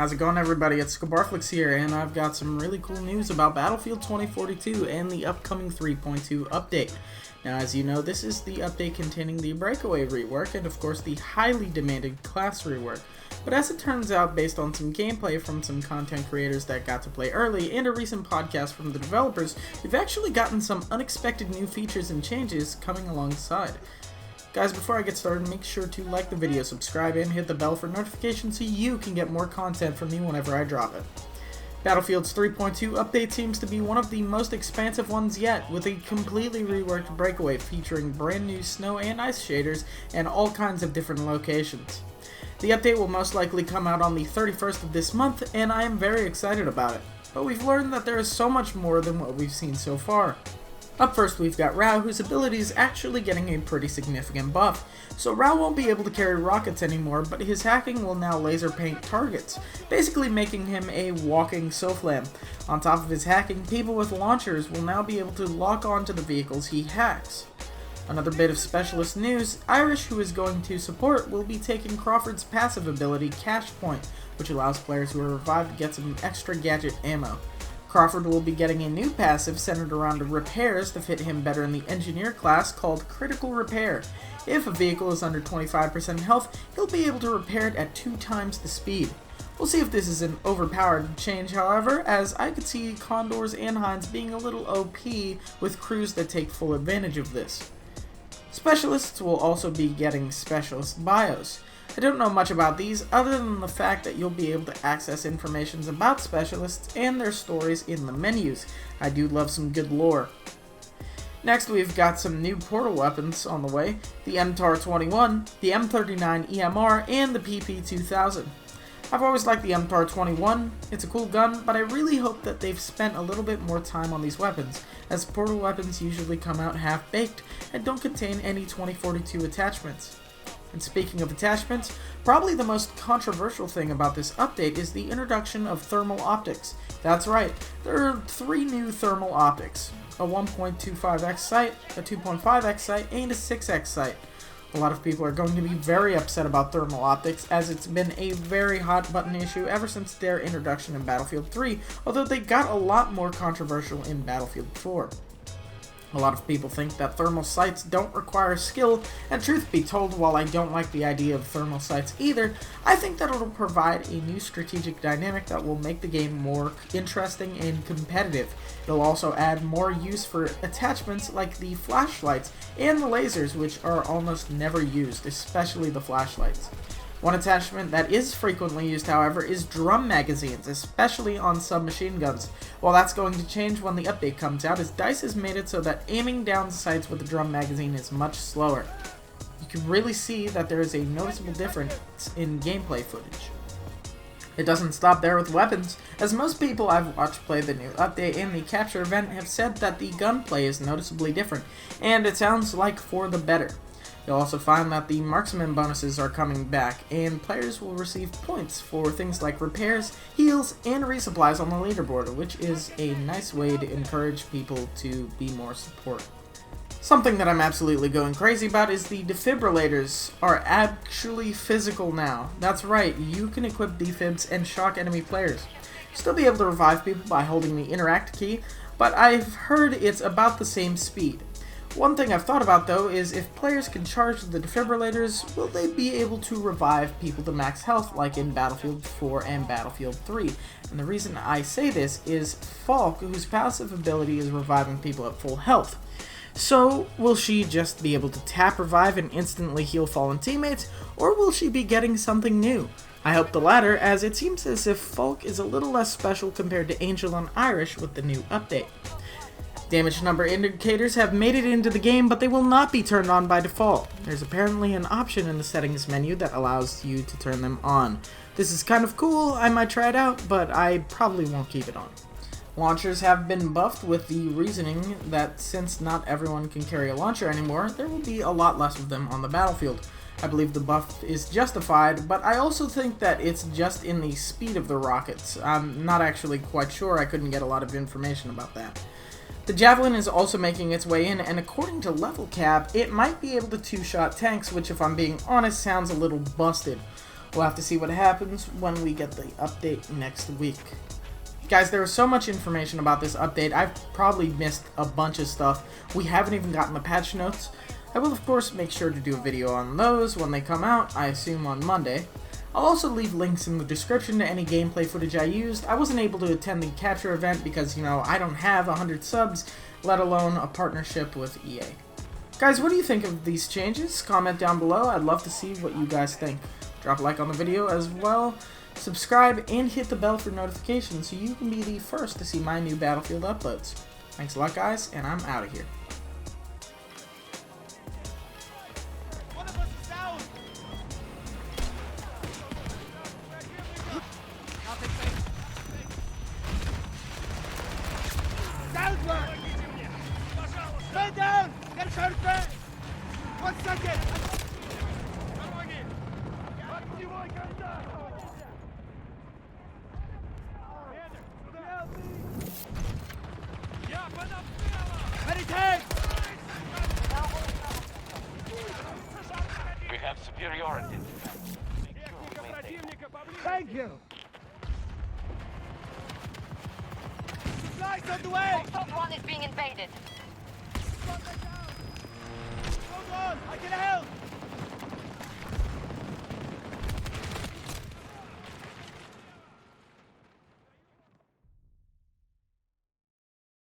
How's it going, everybody? It's Skabarflix here, and I've got some really cool news about Battlefield 2042 and the upcoming 3.2 update. Now, as you know, this is the update containing the Breakaway rework and, of course, the highly demanded class rework. But as it turns out, based on some gameplay from some content creators that got to play early and a recent podcast from the developers, we've actually gotten some unexpected new features and changes coming alongside. Guys, before I get started, make sure to like the video, subscribe, and hit the bell for notifications so you can get more content from me whenever I drop it. Battlefield's 3.2 update seems to be one of the most expansive ones yet, with a completely reworked Breakaway featuring brand new snow and ice shaders and all kinds of different locations. The update will most likely come out on the 31st of this month, and I am very excited about it. But we've learned that there is so much more than what we've seen so far. Up first, we've got Rao, whose ability is actually getting a pretty significant buff. So Rao won't be able to carry rockets anymore, but his hacking will now laser paint targets, basically making him a walking SOFLAM. On top of his hacking, people with launchers will now be able to lock onto the vehicles he hacks. Another bit of specialist news, Irish, who is going to support, will be taking Crawford's passive ability, Cash Point, which allows players who are revived to get some extra gadget ammo. Crawford will be getting a new passive centered around repairs to fit him better in the engineer class called Critical Repair. If a vehicle is under 25% health, he'll be able to repair it at 2 times the speed. We'll see if this is an overpowered change, however, as I could see Condors and Hinds being a little OP with crews that take full advantage of this. Specialists will also be getting specialist bios. I don't know much about these other than the fact that you'll be able to access information about specialists and their stories in the menus. I do love some good lore. Next, we've got some new portal weapons on the way, the MTAR-21, the M39 EMR, and the PP-2000. I've always liked the MTAR-21, it's a cool gun, but I really hope that they've spent a little bit more time on these weapons, as portal weapons usually come out half-baked and don't contain any 2042 attachments. And speaking of attachments, probably the most controversial thing about this update is the introduction of thermal optics. That's right, there are 3 new thermal optics, a 1.25x sight, a 2.5x sight, and a 6x sight. A lot of people are going to be very upset about thermal optics, as it's been a very hot button issue ever since their introduction in Battlefield 3, although they got a lot more controversial in Battlefield 4. A lot of people think that thermal sights don't require skill, and truth be told, while I don't like the idea of thermal sights either, I think that it'll provide a new strategic dynamic that will make the game more interesting and competitive. It'll also add more use for attachments like the flashlights and the lasers, which are almost never used, especially the flashlights. One attachment that is frequently used, however, is drum magazines, especially on submachine guns. While that's going to change when the update comes out, as DICE has made it so that aiming down sights with the drum magazine is much slower. You can really see that there is a noticeable difference in gameplay footage. It doesn't stop there with weapons, as most people I've watched play the new update and the capture event have said that the gunplay is noticeably different, and it sounds like for the better. You'll also find that the marksman bonuses are coming back, and players will receive points for things like repairs, heals, and resupplies on the leaderboard, which is a nice way to encourage people to be more support. Something that I'm absolutely going crazy about is the defibrillators are actually physical now. That's right, you can equip defibs and shock enemy players. Still be able to revive people by holding the interact key, but I've heard it's about the same speed. One thing I've thought about, though, is if players can charge the defibrillators, will they be able to revive people to max health like in Battlefield 4 and Battlefield 3? And the reason I say this is Falk, whose passive ability is reviving people at full health. So, will she just be able to tap revive and instantly heal fallen teammates, or will she be getting something new? I hope the latter, as it seems as if Falk is a little less special compared to Angel and Irish with the new update. Damage number indicators have made it into the game, but they will not be turned on by default. There's apparently an option in the settings menu that allows you to turn them on. This is kind of cool, I might try it out, but I probably won't keep it on. Launchers have been buffed with the reasoning that since not everyone can carry a launcher anymore, there will be a lot less of them on the battlefield. I believe the buff is justified, but I also think that it's just in the speed of the rockets. I'm not actually quite sure, I couldn't get a lot of information about that. The Javelin is also making its way in, and according to level cap, it might be able to two-shot tanks, which if I'm being honest sounds a little busted. We'll have to see what happens when we get the update next week. Guys, there was so much information about this update, I've probably missed a bunch of stuff. We haven't even gotten the patch notes. I will of course make sure to do a video on those when they come out, I assume on Monday. I'll also leave links in the description to any gameplay footage I used. I wasn't able to attend the capture event because, you know, I don't have 100 subs, let alone a partnership with EA. Guys, what do you think of these changes? Comment down below, I'd love to see what you guys think. Drop a like on the video as well. Subscribe and hit the bell for notifications so you can be the first to see my new Battlefield uploads. Thanks a lot, guys, and I'm out of here. Stay down! Get hurt back! 1 second! We have superiority. Thank you! Supplies on the way! Top 1 is being invaded. Hold on! I can help!